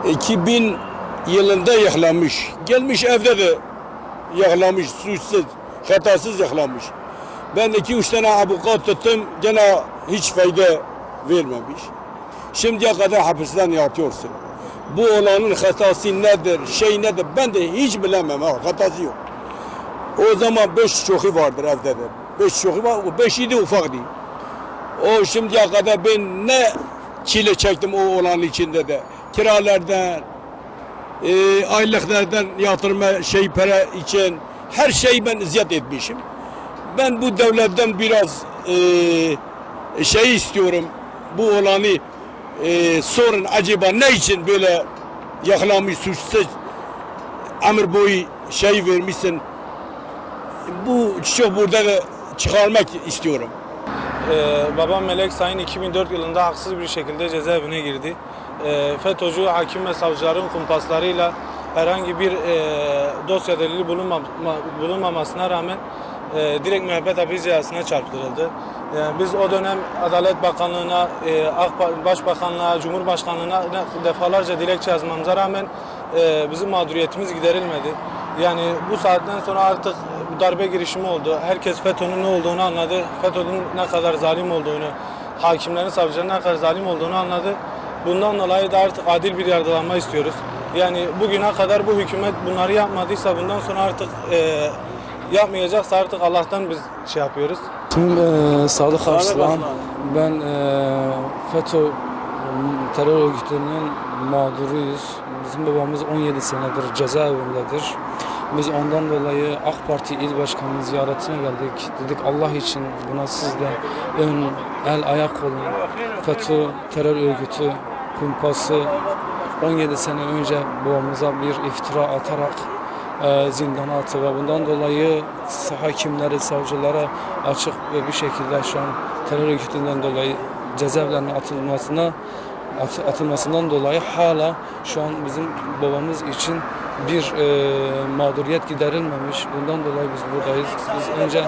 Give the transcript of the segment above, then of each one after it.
2000 yılında yakalanmış. Gelmiş evde de yakalanmış, suçsuz, hatasız yakalanmış. Ben 2-3 tane avukat tuttum, gene hiç fayda vermemiş. Şimdiye kadar hapisten yatıyorsun. Bu olanın hatası nedir, şey nedir, ben de hiç bilemem, hatası yok. O zaman 5 çocuğu vardır evde de. 5 çocuğu var, o 5'i de ufaktı. O şimdiye kadar ben ne çile çektim o olanın içinde de. Kiralardan, aylıklardan yatırma para için her şeyi ben izzet etmişim. Ben bu devletten biraz istiyorum. Bu olanı sorun acaba ne için böyle yakalanmış suçsuz ömür boyu vermişsin. Bu çok burada da çıkarmak istiyorum. Babam Melek Sayın 2004 yılında haksız bir şekilde cezaevine girdi. FETÖ'cü hakim ve savcıların kumpaslarıyla herhangi bir dosya delili bulunmamasına rağmen direkt müebbet hapis cezasına çarptırıldı. Biz o dönem Adalet Bakanlığı'na, Başbakanlığı'na, Cumhurbaşkanlığı'na defalarca dilekçe yazmamıza rağmen bizim mağduriyetimiz giderilmedi. Yani bu saatten sonra artık darbe girişimi oldu. Herkes FETÖ'nün ne olduğunu anladı. FETÖ'nün ne kadar zalim olduğunu, hakimlerin, savcıların ne kadar zalim olduğunu anladı. Bundan dolayı da artık adil bir yargılanma istiyoruz. Yani bugüne kadar bu hükümet bunları yapmadıysa bundan sonra artık yapmayacaksa artık Allah'tan biz yapıyoruz. İsmim Sadık Arslan. Ben FETÖ terör örgütünün mağduruyuz. Bizim babamız 17 senedir cezaevindedir. Biz ondan dolayı AK Parti İl Başkanı'nın ziyaretine geldik. Dedik Allah için buna siz de ön el ayak olun. FETÖ terör örgütü kumpası 17 sene önce babamıza bir iftira atarak zindana attı ve bundan dolayı hakimleri, savcılara açık ve bir şekilde şu an terör örgütünden dolayı cezaevlerine atılmasından dolayı hala şu an bizim babamız için bir mağduriyet giderilmemiş. Bundan dolayı biz buradayız. Biz önce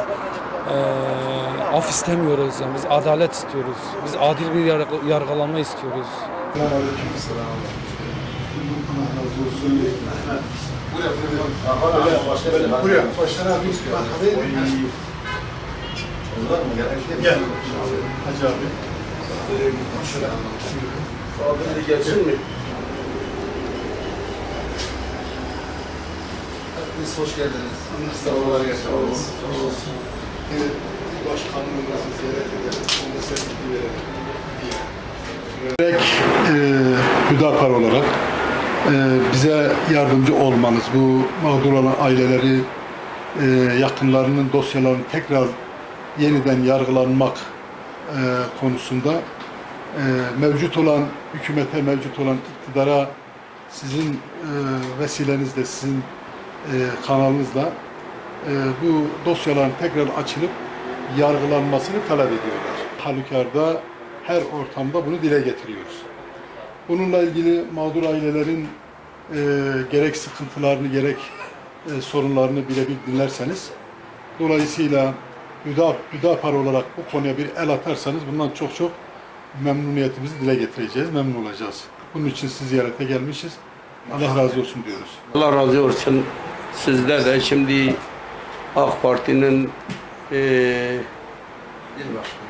af istemiyoruz, yani biz adalet istiyoruz. Biz adil bir yargılama istiyoruz. Buraya başına bir gel. Hacı abi. Fadıl gelsin mi? Hepiniz hoş geldiniz. Sağ olun. Başkanlığımızı ziyaret edelim. Onu da sevgi verelim. Gerek Hüdapar olarak bize yardımcı olmanız, bu mağdur olan aileleri, yakınlarının dosyalarını tekrar yeniden yargılanmak konusunda mevcut olan hükümete, mevcut olan iktidara sizin vesilenizle, sizin kanalınızla bu dosyaların tekrar açılıp yargılanmasını talep ediyorlar. Halükarda her ortamda bunu dile getiriyoruz. Bununla ilgili mağdur ailelerin gerek sıkıntılarını gerek sorunlarını birebir dinlerseniz, dolayısıyla Hüdapar olarak bu konuya bir el atarsanız bundan çok memnuniyetimizi dile getireceğiz, memnun olacağız. Bunun için sizi ziyarete gelmişiz. Allah razı olsun diyoruz. Allah razı olsun. Sizler de şimdi AK Parti'nin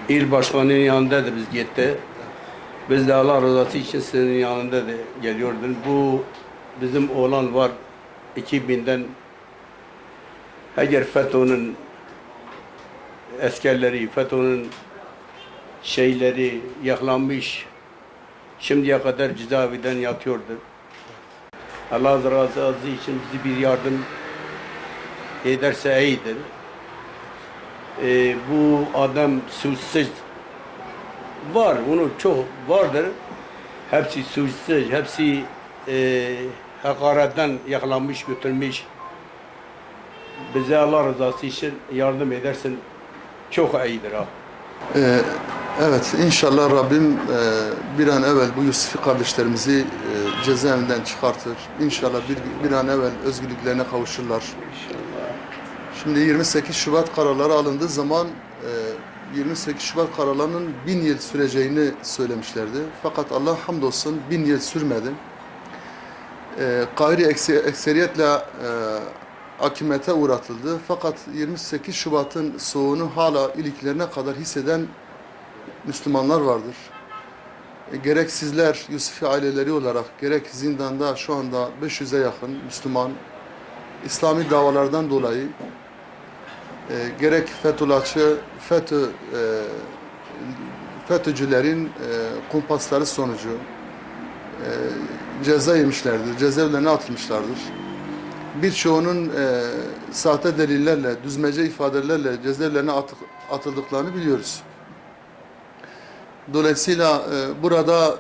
il başkanının yanındadır biz gitti. Biz de Allah rızası için sizin yanında da geliyorduk. Bu bizim oğlan var 2000'den eğer FETÖ'nün askerleri, FETÖ'nün yakalanmış, şimdiye kadar cezaevinden yatıyordu. Allah razı için bizi bir yardım ederse iyidir. Bu adam suçsuz var, onu çok vardır. Hepsi suçsuz, hepsi hakaretten yakalanmış, götürmüş. Bize Allah rızası için yardım edersin, çok iyidir ha. Evet, inşallah Rabbim bir an evvel bu Yusufi kardeşlerimizi cezaevinden çıkartır. İnşallah bir an evvel özgürlüklerine kavuşurlar. Şimdi 28 Şubat kararları alındığı zaman 28 Şubat kararlarının 1000 yıl süreceğini söylemişlerdi. Fakat Allah hamdolsun 1000 yıl sürmedi. gayri ekseriyetle hakimiyete uğratıldı. Fakat 28 Şubat'ın soğuğunu hala iliklerine kadar hisseden Müslümanlar vardır. Gerek sizler Yusufi aileleri olarak, gerek zindanda şu anda 500'e yakın Müslüman, İslami davalardan dolayı gerek Fethullahçı, FETÖ'cülerin kumpasları sonucu ceza yemişlerdir, cezaevlerine atılmışlardır. Birçoğunun sahte delillerle, düzmece ifadelerle cezaevlerine atıldıklarını biliyoruz. Dolayısıyla burada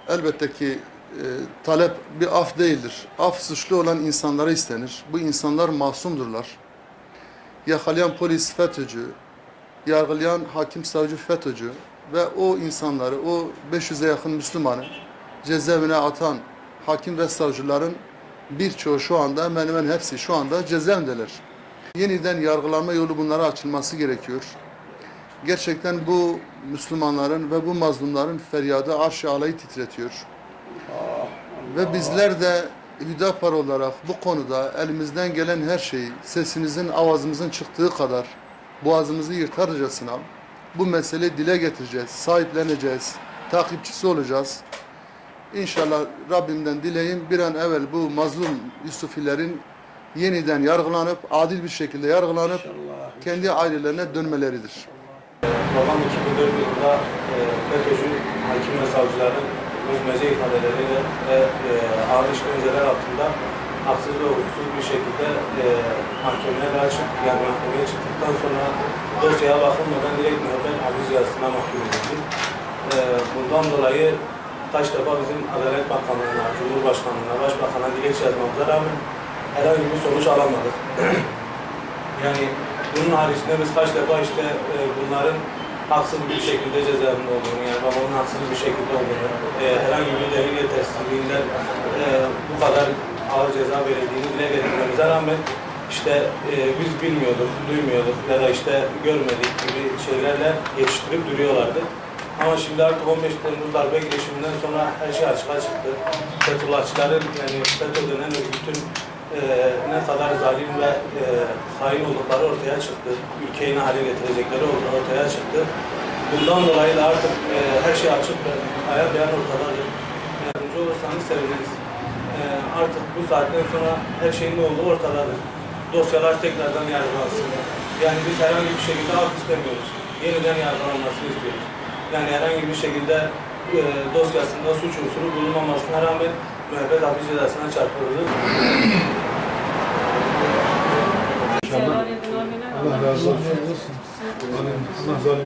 elbette ki talep bir af değildir. Af suçlu olan insanlara istenir. Bu insanlar masumdurlar. Yakalayan polis FETÖ'cü, yargılayan hakim savcı FETÖ'cü ve o insanları, o 500'e yakın Müslümanı cezaevine atan hakim ve savcıların birçoğu şu anda, hemen hemen hepsi şu anda cezaevindeler. Yeniden yargılanma yolu bunlara açılması gerekiyor. Gerçekten bu Müslümanların ve bu mazlumların feryadı arş-ı alayı titretiyor. Ve bizler de Hüdapar olarak bu konuda elimizden gelen her şeyi, sesimizin, avazımızın çıktığı kadar boğazımızı yırtarcasına bu meseleyi dile getireceğiz, sahipleneceğiz, takipçisi olacağız. İnşallah Rabbimden dileğim bir an evvel bu mazlum Yusufilerin yeniden yargılanıp, adil bir şekilde yargılanıp kendi ailelerine dönmeleridir. Babam 2004 yılında FETÖ'cü hakim ve savcıların düzmece ifadeleriyle ve ağır işkenceler altında haksız ve hukuksuz bir şekilde mahkemeye açıp, yani mahkemeye çıktıktan sonra dosyaya bakılmadan direkt müebbet hapis cezasına mahkum edildi. Bundan dolayı kaç defa bizim Adalet Bakanlığı'na, Cumhurbaşkanlığı'na, Başbakan'a dilekçe yazmamıza rağmen herhangi bir sonuç alamadık. Yani bunun haricinde biz kaç defa işte bunların haksız bir şekilde cezaevinde olduğunu, yani babamın haksız bir şekilde olduğunu, herhangi bir delil yetersizliğinden bu kadar ağır ceza verildiğini dile getirmemize rağmen işte biz bilmiyorduk, duymuyorduk ya da işte görmedik gibi şeylerle geçiştirip duruyorlardı. Ama şimdi artık 15 Temmuz darbe girişiminden sonra her şey açığa çıktı. Fethullahçıların, yani FETÖ denen örgütün ne kadar zalim ve hain oldukları ortaya çıktı. Ülkeyi ne hale getirecekleri ortaya çıktı. Bundan dolayı da artık her şey açık ve ayan beyan ortadadır. Yardımcı olursanız seviniriz. Artık bu saatten sonra her şeyin ne olduğu ortadadır. Dosyalar tekrardan yargılansın. Yani biz herhangi bir şekilde af istemiyoruz. Yeniden yargılanmasını istiyoruz. Yani herhangi bir şekilde dosyasında suç unsuru bulunmamasına rağmen müebbet hapis cezasına çarptırıldı. Allah razı olsun.